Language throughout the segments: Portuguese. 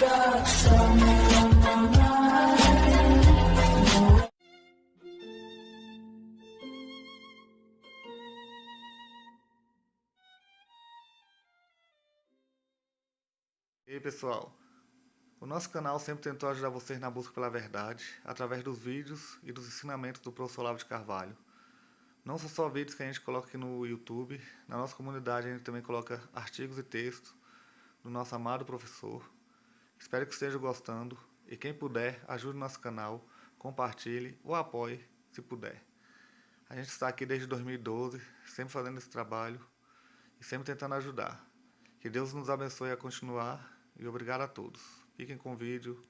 E aí pessoal, o nosso canal sempre tentou ajudar vocês na busca pela verdade, através dos vídeos e dos ensinamentos do professor Olavo de Carvalho. Não são só vídeos que a gente coloca aqui no YouTube, na nossa comunidade a gente também coloca artigos e textos do nosso amado professor. Espero que estejam gostando e quem puder, ajude o nosso canal, compartilhe ou apoie se puder. A gente está aqui desde 2012, sempre fazendo esse trabalho e sempre tentando ajudar. Que Deus nos abençoe a continuar e obrigado a todos. Fiquem com o vídeo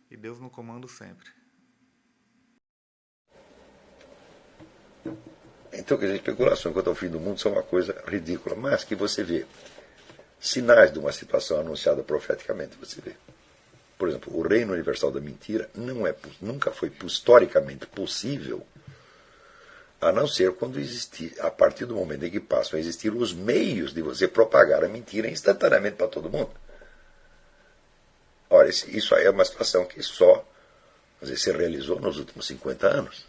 e Deus no comando sempre. Então, quer dizer, especulações quanto ao fim do mundo são uma coisa ridícula, mas que você vê sinais de uma situação anunciada profeticamente, você vê. Por exemplo, o reino universal da mentira nunca foi historicamente possível, a não ser quando existir, a partir do momento em que passam a existir os meios de você propagar a mentira instantaneamente para todo mundo. Ora, isso aí é uma situação que só se realizou nos últimos 50 anos.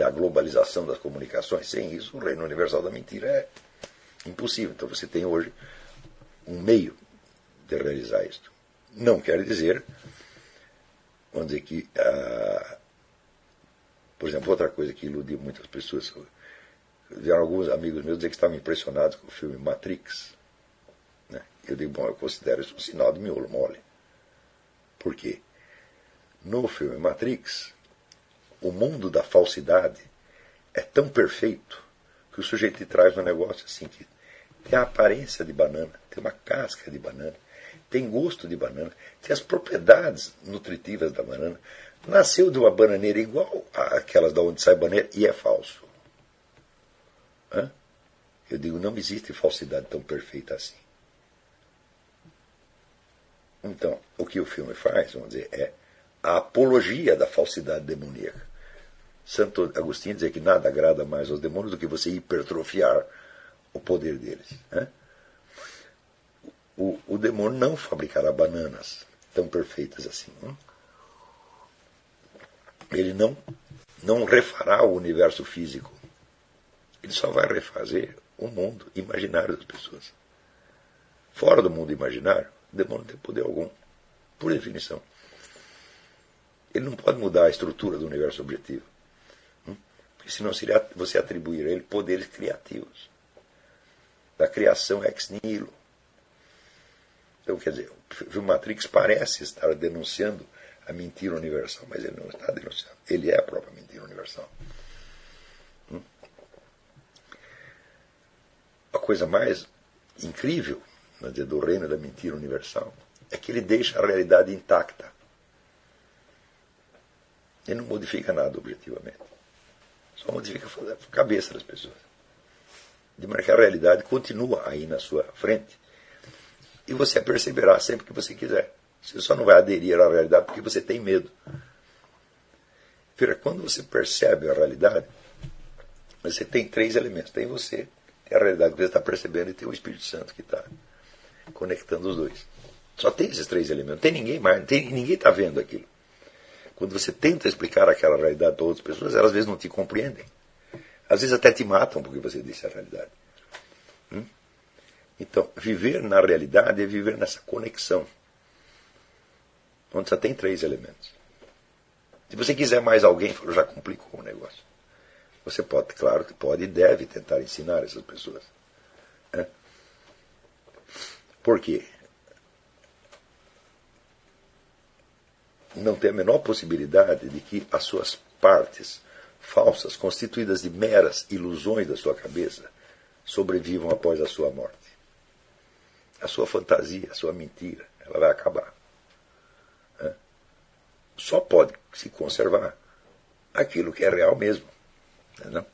A globalização das comunicações, sem isso, o reino universal da mentira é impossível. Então você tem hoje um meio de realizar isso. Não quer dizer, vamos dizer que, por exemplo, outra coisa que iludiu muitas pessoas, vieram alguns amigos meus dizer que estavam impressionados com o filme Matrix. Né? Eu digo, bom, eu considero isso um sinal de miolo mole. Por quê? No filme Matrix, o mundo da falsidade é tão perfeito que o sujeito te traz um negócio assim que tem a aparência de banana, tem uma casca de banana, tem gosto de banana, tem as propriedades nutritivas da banana, nasceu de uma bananeira igual àquelas da onde sai bananeira e é falso. Hã? Eu digo, não existe falsidade tão perfeita assim. Então, o que o filme faz, vamos dizer, é a apologia da falsidade demoníaca. Santo Agostinho dizia que nada agrada mais aos demônios do que você hipertrofiar o poder deles. Né? O demônio não fabricará bananas tão perfeitas assim. Ele não refará o universo físico. Ele só vai refazer o mundo imaginário das pessoas. Fora do mundo imaginário, o demônio não tem poder algum, por definição. Ele não pode mudar a estrutura do universo objetivo. Porque senão seria você atribuir a ele poderes criativos. Da criação ex nihilo. Então, quer dizer, o Matrix parece estar denunciando a mentira universal, mas ele não está denunciando. Ele é a própria mentira universal. A coisa mais incrível, do reino da mentira universal é que ele deixa a realidade intacta. Ele não modifica nada objetivamente. Só modifica a cabeça das pessoas. De maneira que a realidade continua aí na sua frente. E você a perceberá sempre que você quiser. Você só não vai aderir à realidade porque você tem medo. Veja, quando você percebe a realidade, você tem 3 elementos. Tem você, tem a realidade que você está percebendo e tem o Espírito Santo que está conectando os dois. Só tem esses 3 elementos. Não tem ninguém mais. Ninguém está vendo aquilo. Quando você tenta explicar aquela realidade para outras pessoas, elas às vezes não te compreendem. Às vezes até te matam porque você disse a realidade. Então, viver na realidade é viver nessa conexão. Onde só tem 3 elementos. Se você quiser mais alguém, já complicou o negócio. Você pode, claro que pode e deve tentar ensinar essas pessoas. Por quê? Não tem a menor possibilidade de que as suas partes falsas, constituídas de meras ilusões da sua cabeça, sobrevivam após a sua morte. A sua fantasia, a sua mentira, ela vai acabar. Só pode se conservar aquilo que é real mesmo. Não?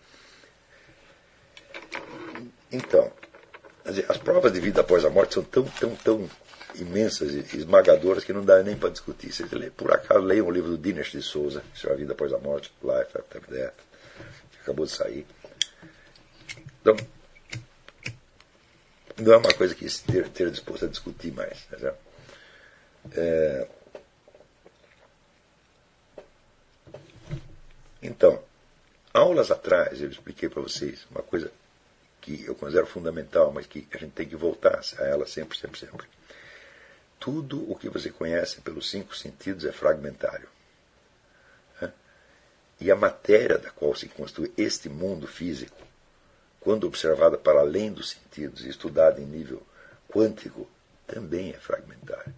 Então, as provas de vida após a morte são tão imensas e esmagadoras que não dá nem para discutir. Você lê, por acaso, leiam o livro do Dinesh de Souza, A Vida Após a Morte, Life After Death, que acabou de sair. Então, não é uma coisa que esteja disposto a discutir mais. Então, aulas atrás eu expliquei para vocês uma coisa que eu considero fundamental, mas que a gente tem que voltar a ela sempre, sempre, sempre. Tudo o que você conhece pelos 5 sentidos é fragmentário. E a matéria da qual se constitui este mundo físico, quando observada para além dos sentidos e estudada em nível quântico, também é fragmentária.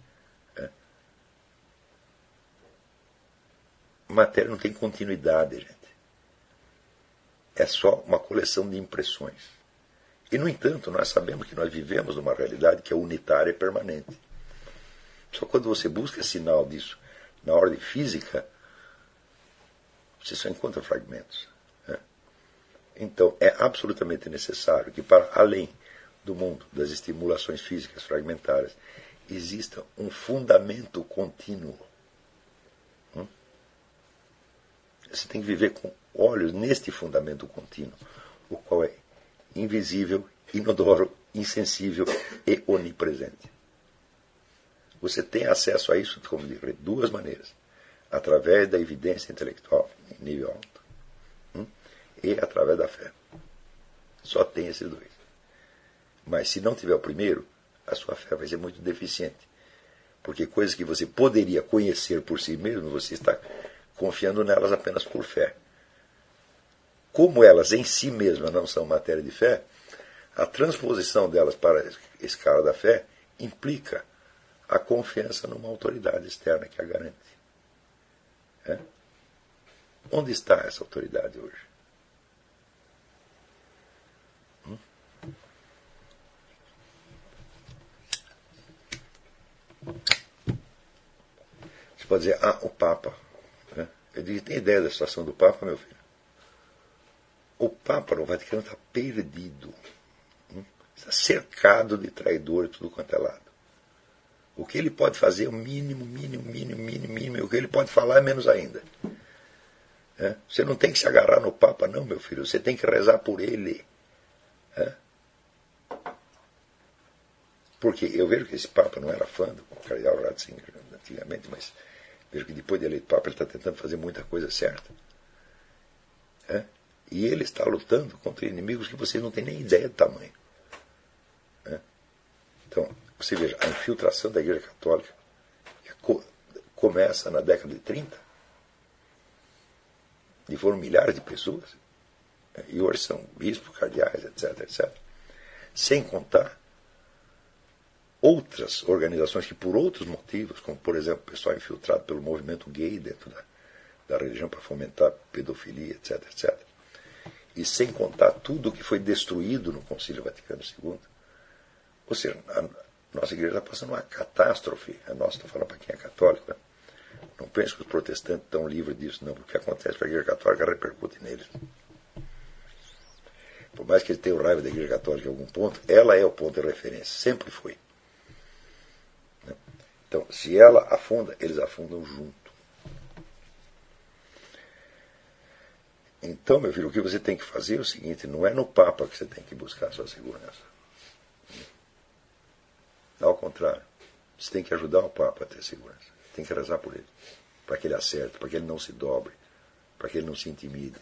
Matéria não tem continuidade, gente. É só uma coleção de impressões. E, no entanto, nós sabemos que nós vivemos numa realidade que é unitária e permanente. Só quando você busca sinal disso na ordem física, você só encontra fragmentos. Então, é absolutamente necessário que, para além do mundo das estimulações físicas fragmentárias, exista um fundamento contínuo. Você tem que viver com olhos neste fundamento contínuo, o qual é invisível, inodoro, insensível e onipresente. Você tem acesso a isso, como dizer, de 2 maneiras. Através da evidência intelectual, em nível alto, e através da fé. Só tem esses 2. Mas se não tiver o primeiro, a sua fé vai ser muito deficiente. Porque coisas que você poderia conhecer por si mesmo, você está confiando nelas apenas por fé. Como elas em si mesmas não são matéria de fé, a transposição delas para a escala da fé implica a confiança numa autoridade externa que a garante. Onde está essa autoridade hoje? Você pode dizer, o Papa. Eu digo, tem ideia da situação do Papa, meu filho? O Papa no Vaticano está perdido. Está cercado de traidores de tudo quanto é lado. O que ele pode fazer é o mínimo. O que ele pode falar é menos ainda. Você não tem que se agarrar no Papa, não, meu filho. Você tem que rezar por ele. Porque eu vejo que esse Papa não era fã do cardeal Ratzinger antigamente, mas vejo que depois de eleito Papa ele está tentando fazer muita coisa certa. E ele está lutando contra inimigos que vocês não têm nem ideia do tamanho. Então, você veja, a infiltração da Igreja Católica começa na década de 30, e foram milhares de pessoas, e hoje são bispos, cardeais, etc, etc. Sem contar outras organizações que, por outros motivos, como, por exemplo, o pessoal infiltrado pelo movimento gay dentro da religião para fomentar pedofilia, etc, etc. E sem contar tudo o que foi destruído no Concílio Vaticano II. Ou seja, a nossa igreja está passando uma catástrofe. A nossa, estou falando para quem é católico. Não pense que os protestantes estão livres disso, não. Porque o que acontece para a igreja católica repercute neles. Por mais que eles tenham raiva da igreja católica em algum ponto, ela é o ponto de referência. Sempre foi. Então, se ela afunda, eles afundam junto. Então, meu filho, o que você tem que fazer é o seguinte, não é no Papa que você tem que buscar a sua segurança. Ao contrário, você tem que ajudar o Papa a ter segurança. Tem que rezar por ele, para que ele acerte, para que ele não se dobre, para que ele não se intimide,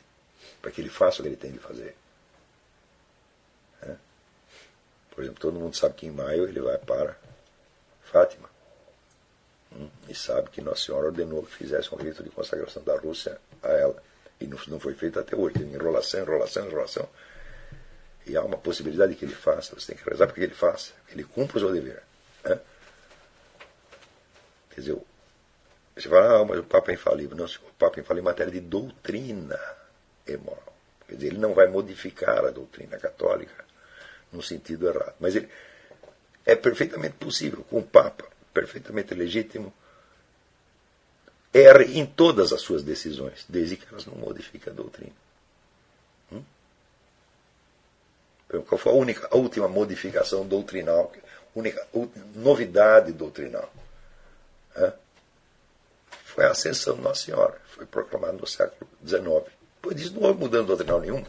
para que ele faça o que ele tem de fazer. Por exemplo, todo mundo sabe que em maio ele vai para Fátima. E sabe que Nossa Senhora ordenou que fizesse um rito de consagração da Rússia a ela. E não foi feito até hoje. Tem enrolação. E há uma possibilidade de que ele faça. Você tem que rezar para que ele faça. Que ele cumpra o seu dever. Quer dizer, você fala, mas o Papa é infalível. Não, o Papa é infalível em matéria de doutrina e moral. Quer dizer, ele não vai modificar a doutrina católica no sentido errado. Mas ele é perfeitamente possível, com o Papa, perfeitamente legítimo, erre em todas as suas decisões, desde que elas não modifiquem a doutrina. Qual foi a última modificação doutrinal, única novidade doutrinal? Foi a ascensão de Nossa Senhora, foi proclamada no século XIX. Depois disso não houve mudança doutrinal nenhuma.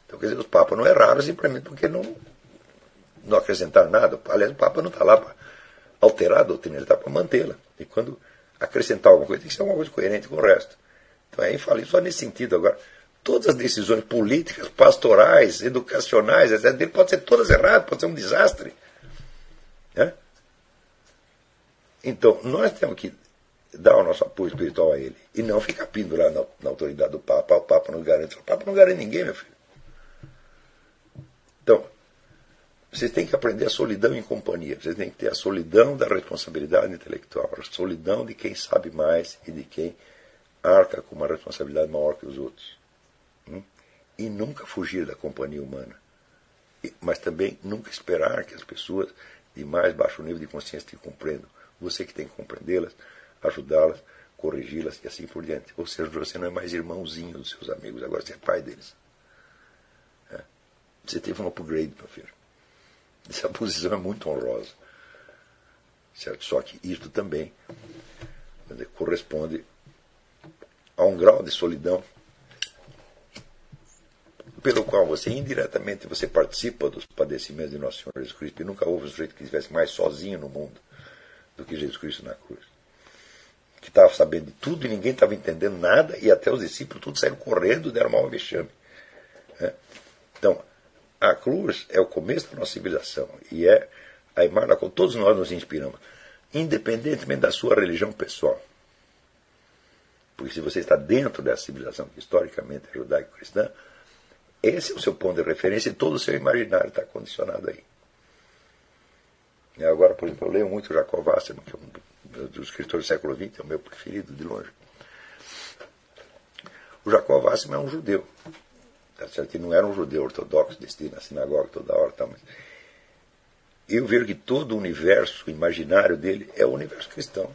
Então, quer dizer, os papas não erraram simplesmente porque não acrescentaram nada. Aliás, o Papa não está lá alterar a doutrina, ele está para mantê-la. E quando acrescentar alguma coisa, tem que ser alguma coisa coerente com o resto. Então aí falei só nesse sentido agora. Todas as decisões políticas, pastorais, educacionais, etc., dele pode ser todas erradas, pode ser um desastre. Né? Então, nós temos que dar o nosso apoio espiritual a ele e não ficar pendurado na autoridade do Papa. O Papa não garante. O Papa não garante ninguém, meu filho. Então, vocês têm que aprender a solidão em companhia. Vocês têm que ter a solidão da responsabilidade intelectual, a solidão de quem sabe mais e de quem arca com uma responsabilidade maior que os outros. E nunca fugir da companhia humana. Mas também nunca esperar que as pessoas de mais baixo nível de consciência te compreendam. Você que tem que compreendê-las, ajudá-las, corrigi-las e assim por diante. Ou seja, você não é mais irmãozinho dos seus amigos, agora você é pai deles. Você teve um upgrade, meu filho. Essa posição é muito honrosa. Certo? Só que isto também corresponde a um grau de solidão pelo qual você indiretamente você participa dos padecimentos de Nosso Senhor Jesus Cristo. E nunca houve um sujeito que estivesse mais sozinho no mundo do que Jesus Cristo na cruz. Que estava sabendo de tudo e ninguém estava entendendo nada, e até os discípulos tudo saíram correndo e deram mal ao vexame. Então, a cruz é o começo da nossa civilização e é a imagem na qual todos nós nos inspiramos, independentemente da sua religião pessoal. Porque se você está dentro dessa civilização que historicamente é judaico-cristã, esse é o seu ponto de referência e todo o seu imaginário está condicionado aí. E agora, por exemplo, eu leio muito Jacob Wasserman, que é um dos escritores do século XX, é o meu preferido de longe. O Jacob Wasserman é um judeu. Tá certo? Ele não era um judeu ortodoxo, destinado na sinagoga toda hora. Tá? Mas eu vejo que todo o universo imaginário dele é o universo cristão.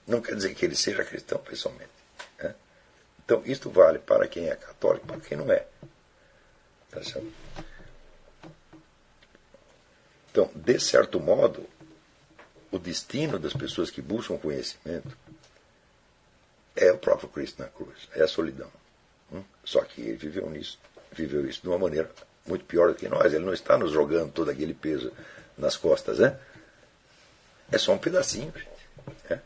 Não quer dizer que ele seja cristão pessoalmente. Né? Então, isto vale para quem é católico e para quem não é. Tá certo? Então, de certo modo, o destino das pessoas que buscam conhecimento é o próprio Cristo na cruz, é a solidão. Só que ele viveu isso de uma maneira muito pior do que nós. Ele não está nos jogando todo aquele peso nas costas, né? É só um pedacinho, gente. Né?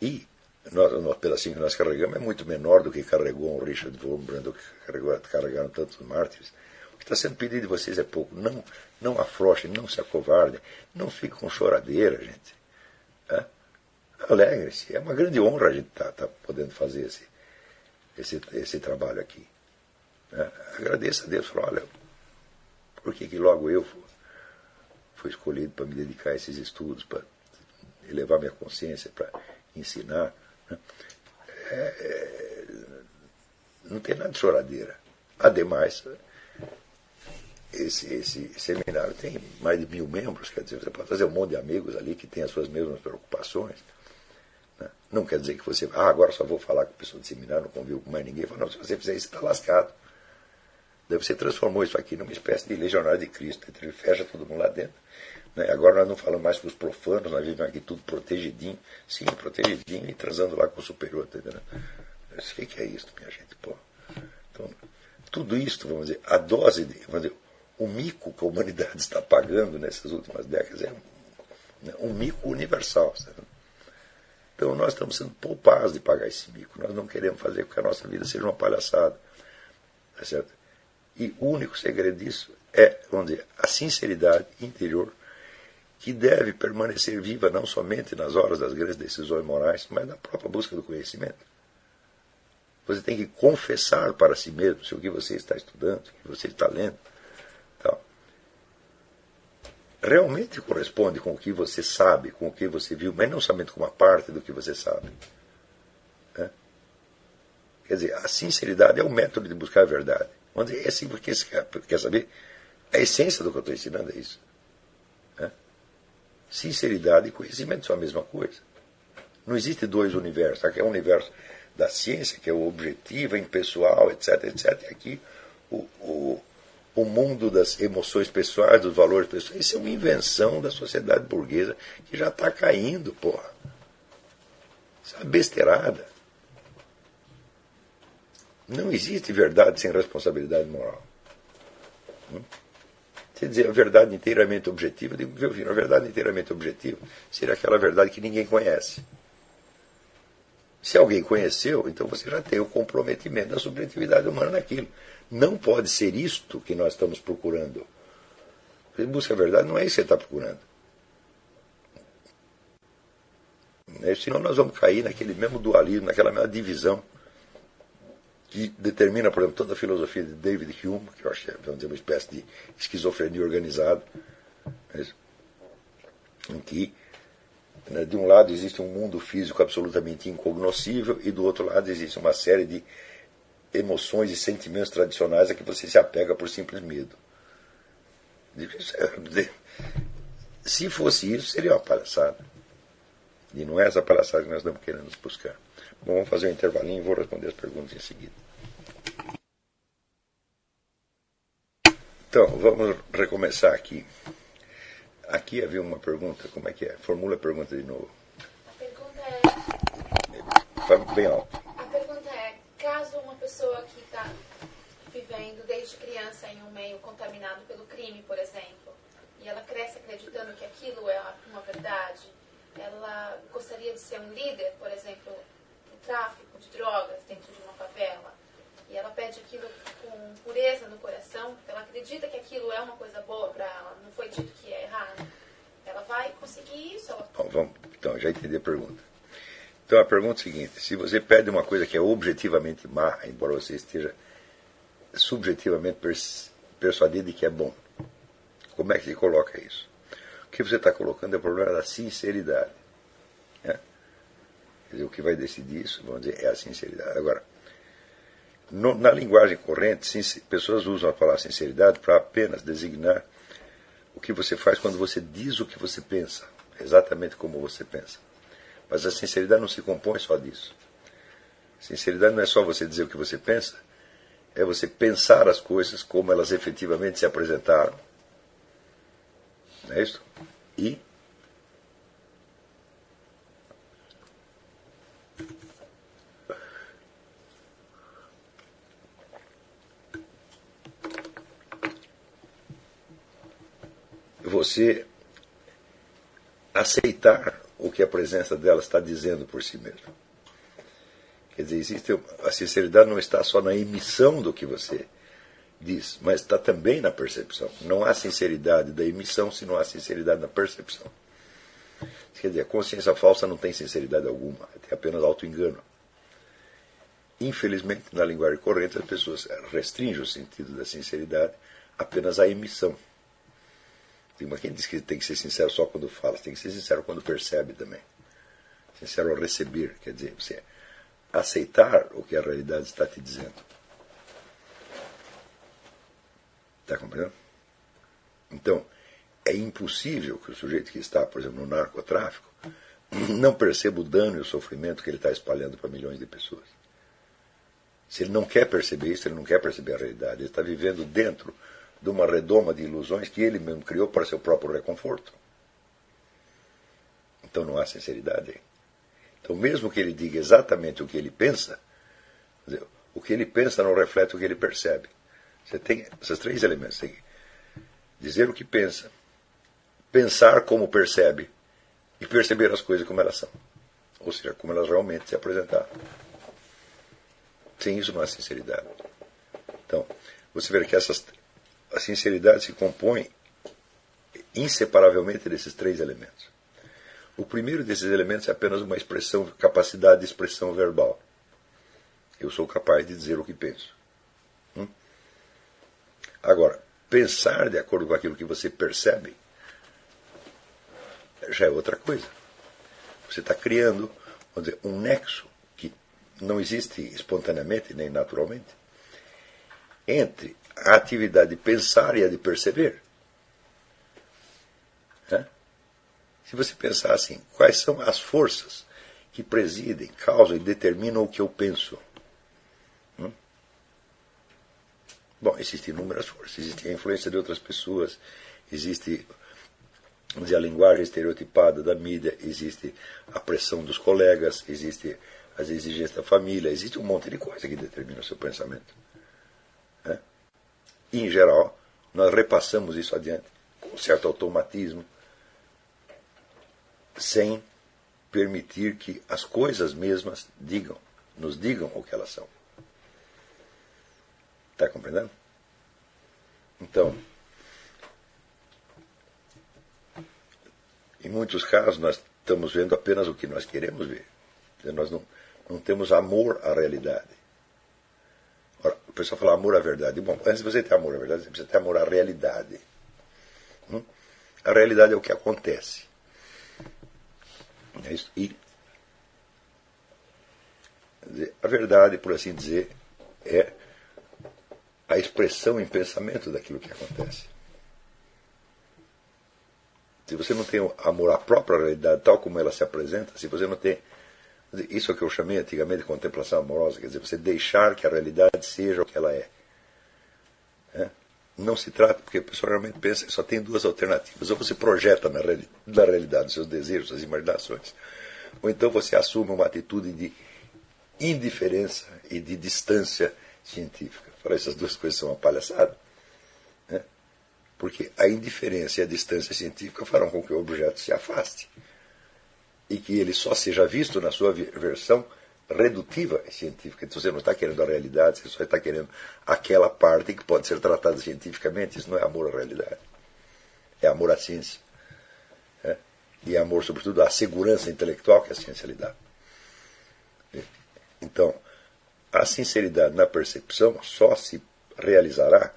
E o pedacinho que nós carregamos é muito menor do que carregou um Richard Wurmbrand, do que carregaram tantos mártires. O que está sendo pedido de vocês é pouco. Não afrouxem, não se acovardem, não fiquem com choradeira, gente. Alegre-se. É uma grande honra a gente estar podendo fazer esse trabalho aqui. Agradeça a Deus. Fala, olha, por que logo eu fui escolhido para me dedicar a esses estudos, para elevar minha consciência, para ensinar. Não tem nada de choradeira. Ademais, esse seminário tem mais de 1000 membros, quer dizer, você pode fazer um monte de amigos ali que têm as suas mesmas preocupações. Não quer dizer que você, agora só vou falar com pessoa de seminário, não convivo com mais ninguém. Fala, não, se você fizer isso, você está lascado. Daí você transformou isso aqui numa espécie de legionário de Cristo, ele fecha todo mundo lá dentro. Agora nós não falamos mais com os profanos, nós vivemos aqui tudo protegidinho, sim, protegidinho e transando lá com o superior, tá entendendo? O que é isso, minha gente? Pô. Então, tudo isso, vamos dizer, a dose de, vamos dizer, o mico que a humanidade está pagando nessas últimas décadas é um mico universal, sabe? Então nós estamos sendo poupados de pagar esse mico. Nós não queremos fazer com que a nossa vida seja uma palhaçada. Tá certo? E o único segredo disso é, vamos dizer, a sinceridade interior que deve permanecer viva não somente nas horas das grandes decisões morais, mas na própria busca do conhecimento. Você tem que confessar para si mesmo se o que você está estudando, o que você está lendo, tal, realmente corresponde com o que você sabe, com o que você viu, mas não somente com uma parte do que você sabe. Né? Quer dizer, a sinceridade é o método de buscar a verdade. Onde é assim, porque você quer saber? A essência do que eu estou ensinando é isso. Né? Sinceridade e conhecimento são a mesma coisa. Não existe dois universos. Aqui é o universo da ciência, que é o objetivo, impessoal, etc, etc. E aqui o mundo das emoções pessoais, dos valores pessoais. Isso é uma invenção da sociedade burguesa que já está caindo, porra. Isso é uma besteirada. Não existe verdade sem responsabilidade moral. Quer dizer, a verdade inteiramente objetiva, eu digo, meu filho, a verdade inteiramente objetiva seria aquela verdade que ninguém conhece. Se alguém conheceu, então você já tem o comprometimento da subjetividade humana naquilo. Não pode ser isto que nós estamos procurando. Você busca a verdade, não é isso que você está procurando. Senão nós vamos cair naquele mesmo dualismo, naquela mesma divisão que determina, por exemplo, toda a filosofia de David Hume, que eu acho que é, vamos dizer, uma espécie de esquizofrenia organizada, em que, né, de um lado existe um mundo físico absolutamente incognoscível e do outro lado existe uma série de emoções e sentimentos tradicionais a que você se apega por simples medo. Se fosse isso, seria uma palhaçada. E não é essa palhaçada que nós estamos querendo buscar. Bom, vamos fazer um intervalinho e vou responder as perguntas em seguida. Então, vamos recomeçar aqui. Aqui havia uma pergunta, como é que é? Formula a pergunta de novo. A pergunta é... Fala bem alto. A pergunta é, caso uma pessoa que está vivendo desde criança em um meio contaminado pelo crime, por exemplo, e ela cresce acreditando que aquilo é uma verdade, ela gostaria de ser um líder, por exemplo, no tráfico de drogas dentro de uma favela, e ela pede aquilo com pureza no coração, ela acredita que aquilo é uma coisa boa para ela, não foi dito que é errado. Ela vai conseguir isso? Ela... Bom, então, já entendi a pergunta. Então, a pergunta é a seguinte: se você pede uma coisa que é objetivamente má, embora você esteja subjetivamente persuadido de que é bom, como é que se coloca isso? O que você está colocando é o problema da sinceridade. Né? Quer dizer, o que vai decidir isso, vamos dizer, é a sinceridade. Agora, na linguagem corrente, pessoas usam a palavra sinceridade para apenas designar o que você faz quando você diz o que você pensa, exatamente como você pensa. Mas a sinceridade não se compõe só disso. Sinceridade não é só você dizer o que você pensa, é você pensar as coisas como elas efetivamente se apresentaram. Não é isso? E você aceitar o que a presença dela está dizendo por si mesmo. Quer dizer, a sinceridade não está só na emissão do que você diz, mas está também na percepção. Não há sinceridade da emissão se não há sinceridade na percepção. Quer dizer, a consciência falsa não tem sinceridade alguma, tem apenas auto-engano. Infelizmente, na linguagem corrente, as pessoas restringem o sentido da sinceridade apenas à emissão. Mas quem diz que tem que ser sincero só quando fala? Tem que ser sincero quando percebe também. Sincero ao receber, quer dizer, você aceitar o que a realidade está te dizendo. Está compreendendo? Então, é impossível que o sujeito que está, por exemplo, no narcotráfico, não perceba o dano e o sofrimento que ele está espalhando para milhões de pessoas. Se ele não quer perceber isso, ele não quer perceber a realidade. Ele está vivendo dentro de uma redoma de ilusões que ele mesmo criou para seu próprio reconforto. Então não há sinceridade aí. Então, mesmo que ele diga exatamente o que ele pensa, o que ele pensa não reflete o que ele percebe. Você tem esses três elementos. Você tem que dizer o que pensa, pensar como percebe e perceber as coisas como elas são. Ou seja, como elas realmente se apresentaram. Sem isso não há sinceridade. Então, você vê que a sinceridade se compõe inseparavelmente desses três elementos. O primeiro desses elementos é apenas uma capacidade de expressão verbal. Eu sou capaz de dizer o que penso. Agora, pensar de acordo com aquilo que você percebe já é outra coisa. Você está criando, vamos dizer, um nexo que não existe espontaneamente nem naturalmente entre a atividade de pensar e a de perceber. Se você pensar assim, quais são as forças que presidem, causam e determinam o que eu penso? Bom, existem inúmeras forças. Existe a influência de outras pessoas, existe, vamos dizer, a linguagem estereotipada da mídia, existe a pressão dos colegas, existe as exigências da família, existe um monte de coisa que determina o seu pensamento. E, em geral, nós repassamos isso adiante com um certo automatismo, sem permitir que as coisas mesmas nos digam o que elas são. Está compreendendo? Então, em muitos casos, nós estamos vendo apenas o que nós queremos ver. Nós não temos amor à realidade. Ora, o pessoal fala amor à verdade. Bom, antes de você ter amor à verdade, você precisa ter amor à realidade. A realidade é o que acontece. É isso. E a verdade, por assim dizer, é a expressão em pensamento daquilo que acontece. Se você não tem amor à própria realidade, tal como ela se apresenta, se você não tem... Isso é o que eu chamei antigamente de contemplação amorosa, quer dizer, você deixar que a realidade seja o que ela é. Não se trata, porque a pessoa realmente pensa que só tem duas alternativas. Ou você projeta na realidade os seus desejos, suas imaginações, ou então você assume uma atitude de indiferença e de distância científica. Fala, essas duas coisas são uma palhaçada. Porque a indiferença e a distância científica farão com que o objeto se afaste e que ele só seja visto na sua versão redutiva e científica. Então você não está querendo a realidade, você só está querendo aquela parte que pode ser tratada cientificamente. Isso não é amor à realidade. É amor à ciência. E é amor, sobretudo, à segurança intelectual que a ciência lhe dá. Então, a sinceridade na percepção só se realizará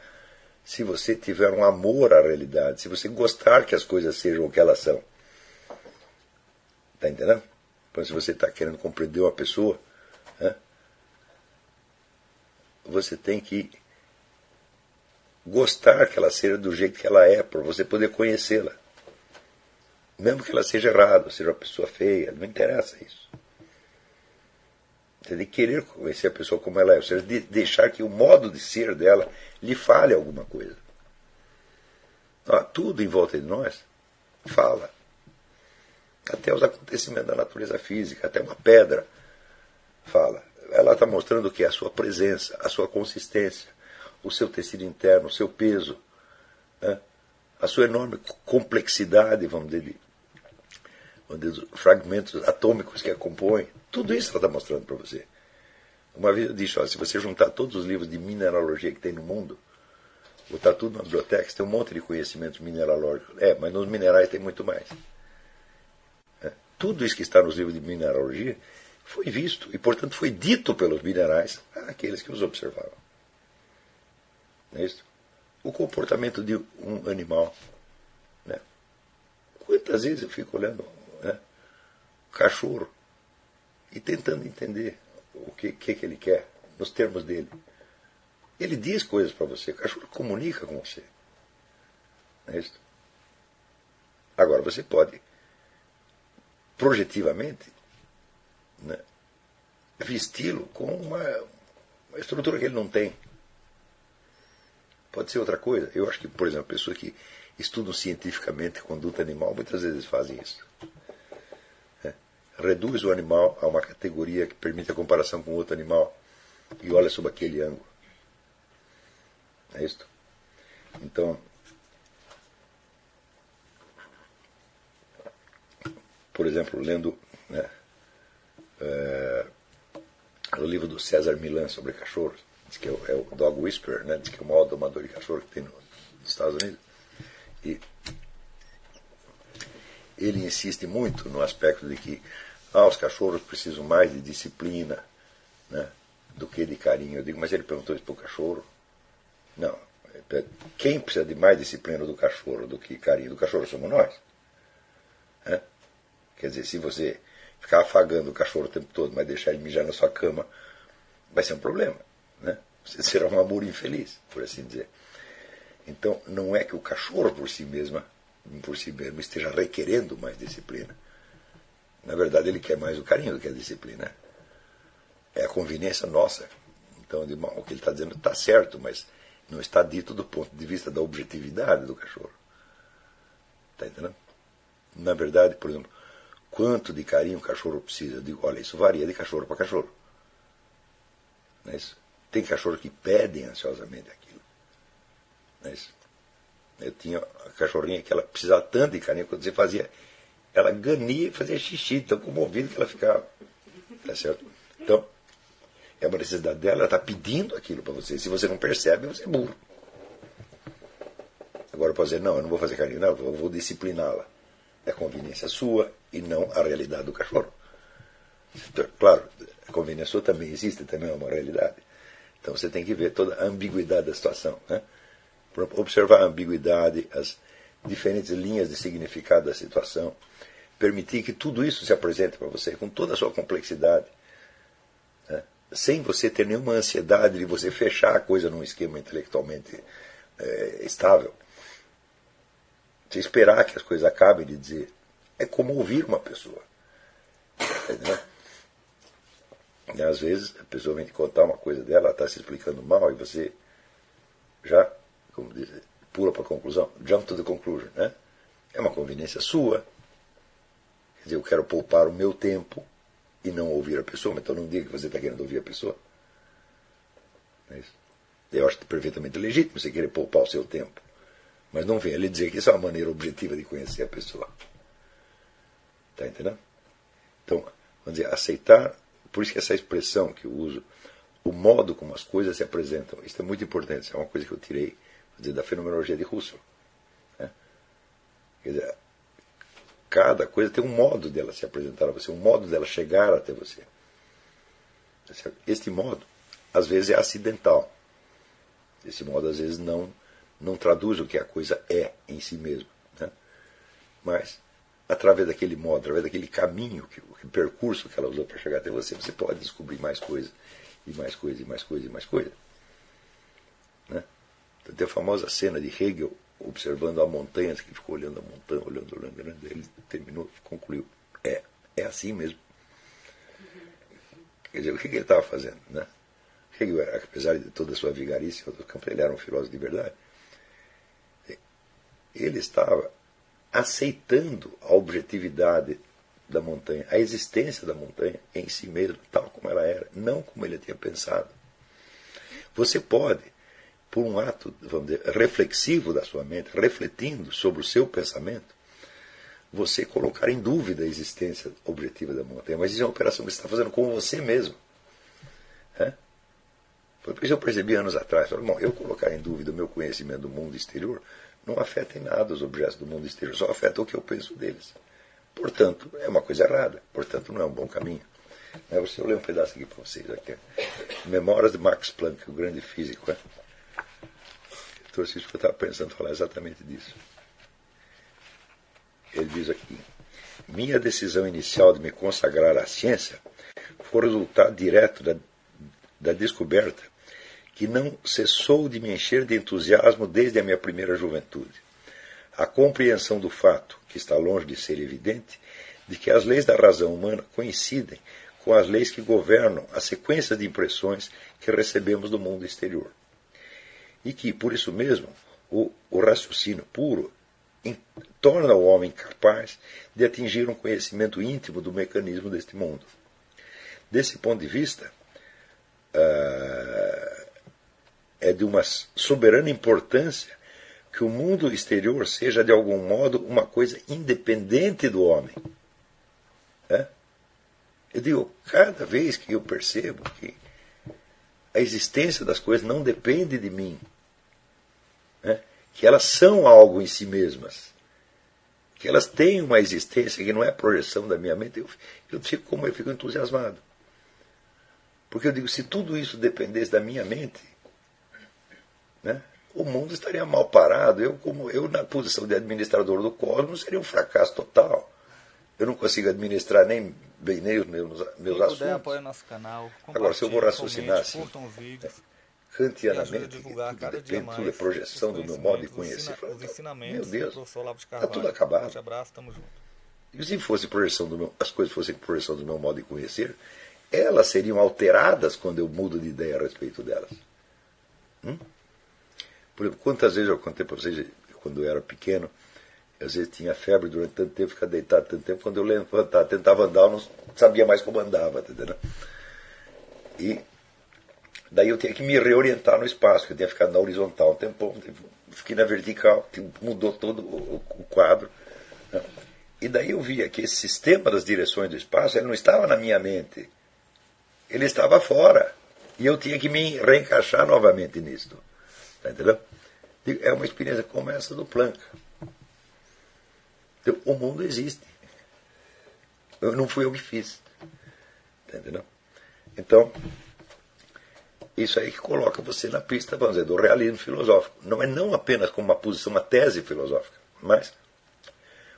se você tiver um amor à realidade, se você gostar que as coisas sejam o que elas são. Está entendendo? Então, se você está querendo compreender uma pessoa, você tem que gostar que ela seja do jeito que ela é, para você poder conhecê-la. Mesmo que ela seja errada, seja uma pessoa feia, não interessa isso. Você tem que querer conhecer a pessoa como ela é, ou seja, deixar que o modo de ser dela lhe fale alguma coisa. Tudo em volta de nós fala. Até os acontecimentos da natureza física, até uma pedra fala. Ela está mostrando o que é a sua presença, a sua consistência, o seu tecido interno, o seu peso, a sua enorme complexidade, vamos dizer, de fragmentos atômicos que a compõem. Tudo isso ela está mostrando para você. Uma vez eu disse, se você juntar todos os livros de mineralogia que tem no mundo, botar tudo na biblioteca, você tem um monte de conhecimentos mineralógicos. Mas nos minerais tem muito mais. Tudo isso que está nos livros de mineralogia foi visto e, portanto, foi dito pelos minerais àqueles que os observavam. Não é isso? O comportamento de um animal. Quantas vezes eu fico olhando o cachorro e tentando entender o que ele quer, nos termos dele. Ele diz coisas para você, o cachorro comunica com você. Não é isso? Agora, você pode, projetivamente, vesti-lo com uma estrutura que ele não tem. Pode ser outra coisa. Eu acho que, por exemplo, pessoas que estudam cientificamente conduta animal, muitas vezes fazem isso. Reduz o animal a uma categoria que permite a comparação com outro animal e olha sob aquele ângulo. É isso? Então, por exemplo, lendo o livro do César Millan sobre cachorros, diz que é o Dog Whisperer, diz que é o maior domador de cachorro que tem nos Estados Unidos. E ele insiste muito no aspecto de que os cachorros precisam mais de disciplina do que de carinho. Eu digo, mas ele perguntou isso para o cachorro? Não. Quem precisa de mais disciplina do cachorro do que carinho? Do cachorro somos nós. Quer dizer, se você ficar afagando o cachorro o tempo todo, mas deixar ele mijar na sua cama, vai ser um problema. Você será um amor infeliz, por assim dizer. Então, não é que o cachorro por si mesmo esteja requerendo mais disciplina. Na verdade, ele quer mais o carinho do que a disciplina. É a conveniência nossa. Então, o que ele está dizendo está certo, mas não está dito do ponto de vista da objetividade do cachorro. Está entendendo? Na verdade, por exemplo, quanto de carinho o cachorro precisa? Eu digo, olha, isso varia de cachorro para cachorro. Não é isso? Tem cachorros que pedem ansiosamente aquilo. Não é isso? Eu tinha a cachorrinha que ela precisava tanto de carinho, quando você fazia, ela gania e fazia xixi, tão comovida que ela ficava. Tá certo? Então, é uma necessidade dela, ela está pedindo aquilo para você. Se você não percebe, você é burro. Agora eu posso dizer, não, eu não vou fazer carinho, não, eu vou discipliná-la. É conveniência sua e não a realidade do cachorro. Então, claro, a conveniência sua também existe, também é uma realidade. Então você tem que ver toda a ambiguidade da situação. Né? Observar a ambiguidade, as diferentes linhas de significado da situação, permitir que tudo isso se apresente para você com toda a sua complexidade, né? Sem você ter nenhuma ansiedade de você fechar a coisa num esquema intelectualmente estável. Você esperar que as coisas acabem de dizer. É como ouvir uma pessoa. Entendeu? E às vezes a pessoa vem te contar uma coisa dela, ela está se explicando mal e você já, como diz, pula para a conclusão, jump to the conclusion. Né? É uma conveniência sua. Quer dizer, eu quero poupar o meu tempo e não ouvir a pessoa, então não diga que você está querendo ouvir a pessoa. Não é isso? Eu acho perfeitamente legítimo você querer poupar o seu tempo. Mas não venha lhe dizer que isso é uma maneira objetiva de conhecer a pessoa. Está entendendo? Então, vamos dizer, aceitar, por isso que essa expressão que eu uso, o modo como as coisas se apresentam, isso é muito importante, isso é uma coisa que eu tirei, vamos dizer, da fenomenologia de Husserl. Né? Quer dizer, cada coisa tem um modo dela se apresentar a você, um modo dela chegar até você. Este modo, às vezes, é acidental. Esse modo, às vezes, não traduz o que a coisa é em si mesma. Né? Mas, através daquele modo, através daquele caminho, o percurso que ela usou para chegar até você, você pode descobrir mais coisa, e mais coisa, e mais coisa, e mais coisa. Né? Então, tem a famosa cena de Hegel observando a montanha, que ficou olhando a montanha, olhando, ele terminou, concluiu. É assim mesmo. Quer dizer, o que ele estava fazendo? Né? Hegel, apesar de toda a sua vigarice, ele era um filósofo de verdade. Ele estava aceitando a objetividade da montanha, a existência da montanha em si mesmo, tal como ela era, não como ele tinha pensado. Você pode, por um ato, vamos dizer, reflexivo da sua mente, refletindo sobre o seu pensamento, você colocar em dúvida a existência objetiva da montanha. Mas isso é uma operação que você está fazendo com você mesmo. Foi por isso que eu percebi anos atrás, bom, eu colocar em dúvida o meu conhecimento do mundo exterior não afeta em nada os objetos do mundo exterior, só afeta o que eu penso deles. Portanto, é uma coisa errada, portanto não é um bom caminho. Eu ler um pedaço aqui para vocês. Aqui. Memórias de Max Planck, o grande físico. Eu trouxe isso porque eu estava pensando falar exatamente disso. Ele diz aqui: minha decisão inicial de me consagrar à ciência foi resultado direto da descoberta que não cessou de me encher de entusiasmo desde a minha primeira juventude. A compreensão do fato, que está longe de ser evidente, de que as leis da razão humana coincidem com as leis que governam a sequência de impressões que recebemos do mundo exterior. E que, por isso mesmo, o raciocínio puro torna o homem capaz de atingir um conhecimento íntimo do mecanismo deste mundo. Desse ponto de vista, é de uma soberana importância que o mundo exterior seja, de algum modo, uma coisa independente do homem. Eu digo, cada vez que eu percebo que a existência das coisas não depende de mim, que elas são algo em si mesmas, que elas têm uma existência que não é projeção da minha mente, eu fico entusiasmado. Porque eu digo, se tudo isso dependesse da minha mente, o mundo estaria mal parado. Eu, na posição de administrador do cosmos, seria um fracasso total. Eu não consigo administrar nem bem nem os meus assuntos. Puder, apoia nosso canal. Agora, se eu vou raciocinar assim, curtam os vídeos, kantianamente, que tudo depende, tudo é projeção do meu modo de conhecer. Os ensinamentos meu Deus, do professor Olavo de está Carvalho. tudo acabado. Forte abraço, tamo junto. E se fosse projeção as coisas fossem projeção do meu modo de conhecer, elas seriam alteradas quando eu mudo de ideia a respeito delas. Por exemplo, quantas vezes eu contei para vocês, quando eu era pequeno, às vezes tinha febre durante tanto tempo, ficava deitado tanto tempo, quando eu levantava, tentava andar, eu não sabia mais como andava. Entendeu? E Daí eu tinha que me reorientar no espaço, que eu tinha ficado na horizontal um tempão, fiquei na vertical, mudou todo o quadro. Né? E daí eu via que esse sistema das direções do espaço ele não estava na minha mente, ele estava fora. E eu tinha que me reencaixar novamente nisso. Tá entendendo? É uma experiência como essa do Planck. Então, o mundo existe. Não fui eu que fiz. Tá entendendo? Então, isso aí que coloca você na pista, vamos dizer, do realismo filosófico. Não apenas como uma posição, uma tese filosófica, mas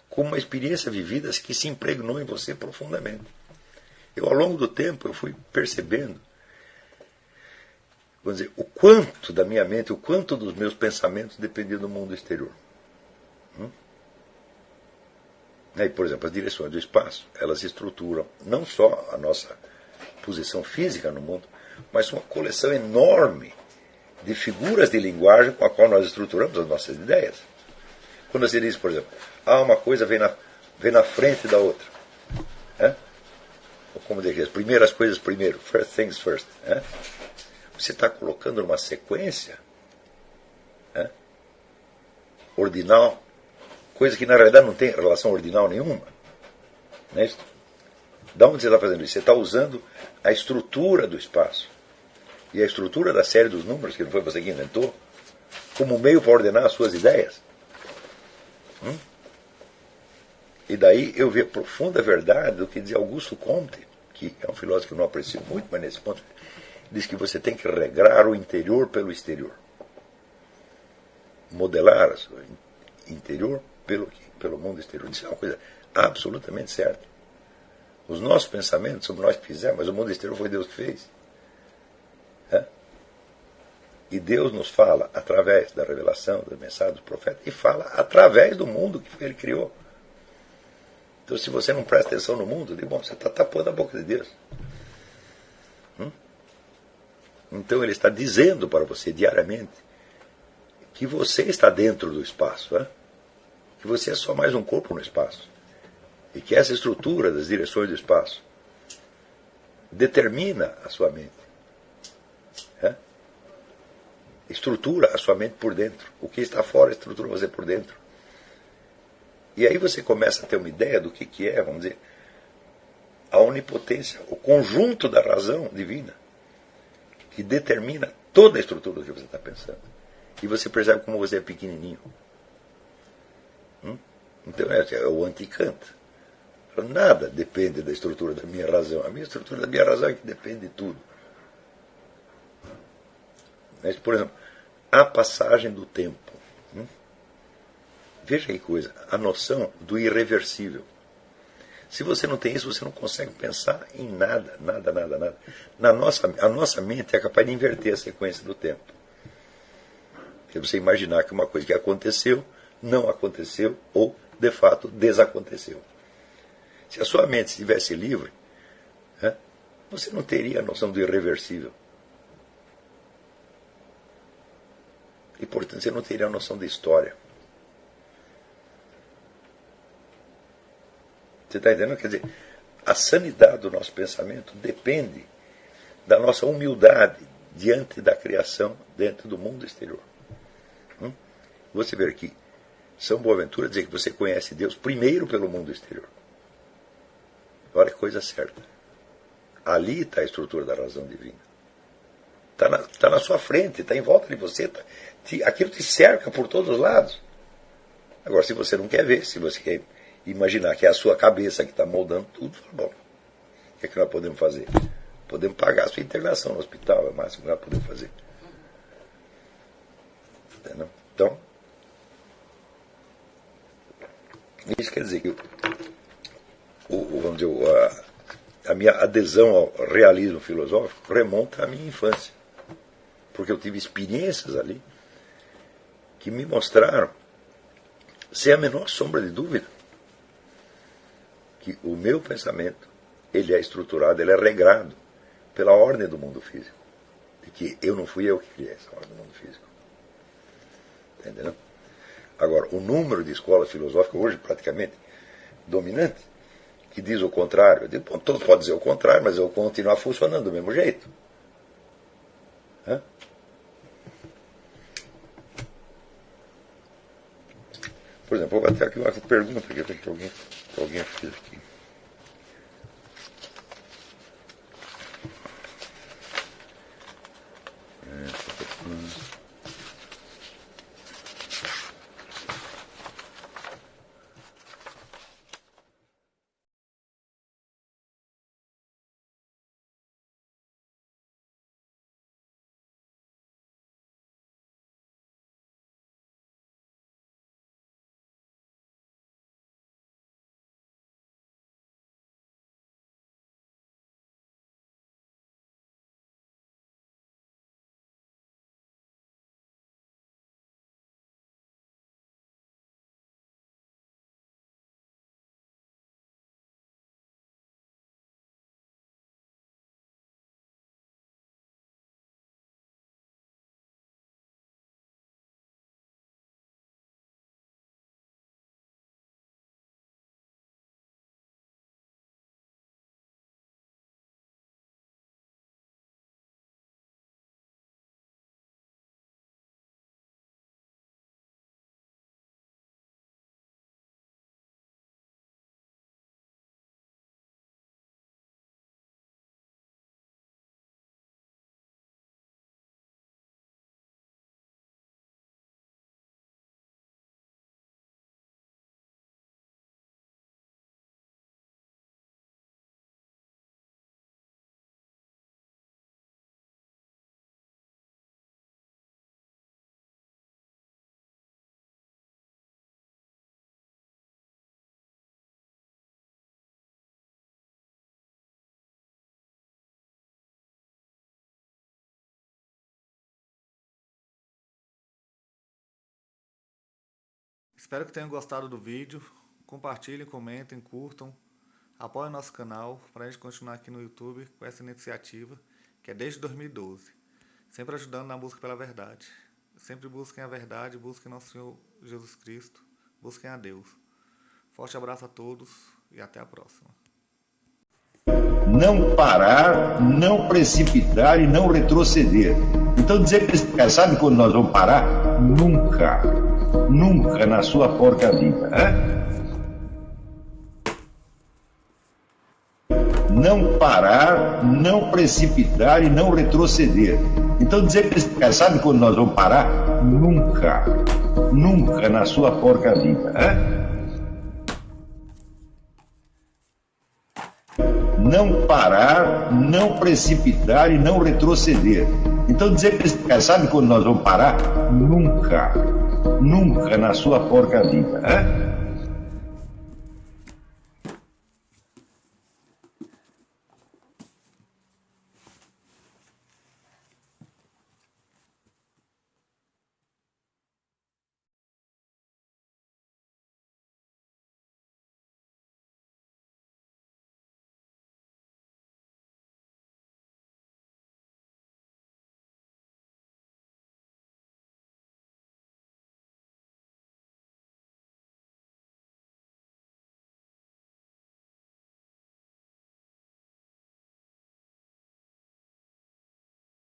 como uma experiência vivida que se impregnou em você profundamente. Eu, ao longo do tempo, eu fui percebendo, vamos dizer, o quanto da minha mente, o quanto dos meus pensamentos dependia do mundo exterior. Aí, por exemplo, as direções do espaço, elas estruturam não só a nossa posição física no mundo, mas uma coleção enorme de figuras de linguagem com a qual nós estruturamos as nossas ideias. Quando você diz, por exemplo, uma coisa vem na frente da outra. Ou como dizer, as primeiras coisas primeiro, first things first. Você está colocando numa sequência ordinal, coisa que na realidade não tem relação ordinal nenhuma. Não é isso? Da onde você está fazendo isso? Você está usando a estrutura do espaço e a estrutura da série dos números, que não foi você que inventou, como meio para ordenar as suas ideias. E daí eu vi a profunda verdade do que dizia Augusto Comte, que é um filósofo que eu não aprecio muito, mas nesse ponto diz que você tem que regrar o interior pelo exterior. Modelar o seu interior pelo mundo exterior. Isso é uma coisa absolutamente certa. Os nossos pensamentos somos nós que fizemos, mas o mundo exterior foi Deus que fez. E Deus nos fala através da revelação, da mensagem dos profetas, e fala através do mundo que ele criou. Então, se você não presta atenção no mundo, você está tapando a boca de Deus. Então, ele está dizendo para você diariamente que você está dentro do espaço, que você é só mais um corpo no espaço. E que essa estrutura das direções do espaço determina a sua mente. Estrutura a sua mente por dentro. O que está fora estrutura você por dentro. E aí você começa a ter uma ideia do que é, vamos dizer, a onipotência, o conjunto da razão divina, que determina toda a estrutura do que você está pensando. E você percebe como você é pequenininho. Então é o anti-Kant. Nada depende da estrutura da minha razão. A minha estrutura da minha razão é que depende de tudo. Mas, por exemplo, a passagem do tempo. Veja que coisa, a noção do irreversível. Se você não tem isso, você não consegue pensar em nada, nada, nada, nada. A nossa mente é capaz de inverter a sequência do tempo. É você imaginar que uma coisa que aconteceu, não aconteceu, ou, de fato, desaconteceu. Se a sua mente estivesse livre, você não teria a noção do irreversível. E, portanto, você não teria a noção de história. Você está entendendo? Quer dizer, a sanidade do nosso pensamento depende da nossa humildade diante da criação dentro do mundo exterior. Você vê aqui, São Boaventura dizer que você conhece Deus primeiro pelo mundo exterior. Olha que coisa certa. Ali está a estrutura da razão divina. Está na sua frente, está em volta de você. Aquilo te cerca por todos os lados. Agora, se você não quer ver, se você quer imaginar que é a sua cabeça que está moldando tudo, bom, o que é que nós podemos fazer? Podemos pagar a sua internação no hospital, é o máximo que nós podemos fazer. Entendeu? Então, isso quer dizer que vamos dizer, a minha adesão ao realismo filosófico remonta à minha infância. Porque eu tive experiências ali que me mostraram, sem a menor sombra de dúvida, que o meu pensamento ele é estruturado, ele é regrado pela ordem do mundo físico. E que não fui eu que criei essa ordem do mundo físico. Entendeu? Agora, o número de escolas filosóficas hoje praticamente dominante, que diz o contrário. Todos podem dizer o contrário, mas eu vou continuar funcionando do mesmo jeito. Hã? Por exemplo, vou bater aqui uma pergunta que alguém fez aqui. Espero que tenham gostado do vídeo. Compartilhem, comentem, curtam. Apoiem nosso canal para a gente continuar aqui no YouTube com essa iniciativa que é desde 2012. Sempre ajudando na busca pela verdade. Sempre busquem a verdade, busquem nosso Senhor Jesus Cristo, busquem a Deus. Forte abraço a todos e até a próxima. Não parar, não precipitar e não retroceder. Então dizer para esse cara, sabe quando nós vamos parar? Nunca. Nunca na sua porca vida. Não parar, não precipitar e não retroceder. Então dizer para esse cara, sabe quando nós vamos parar? Nunca. Nunca na sua porca vida. Não parar, não precipitar e não retroceder. Então dizer para esse cara, sabe quando nós vamos parar? Nunca. Nunca na sua porca vida.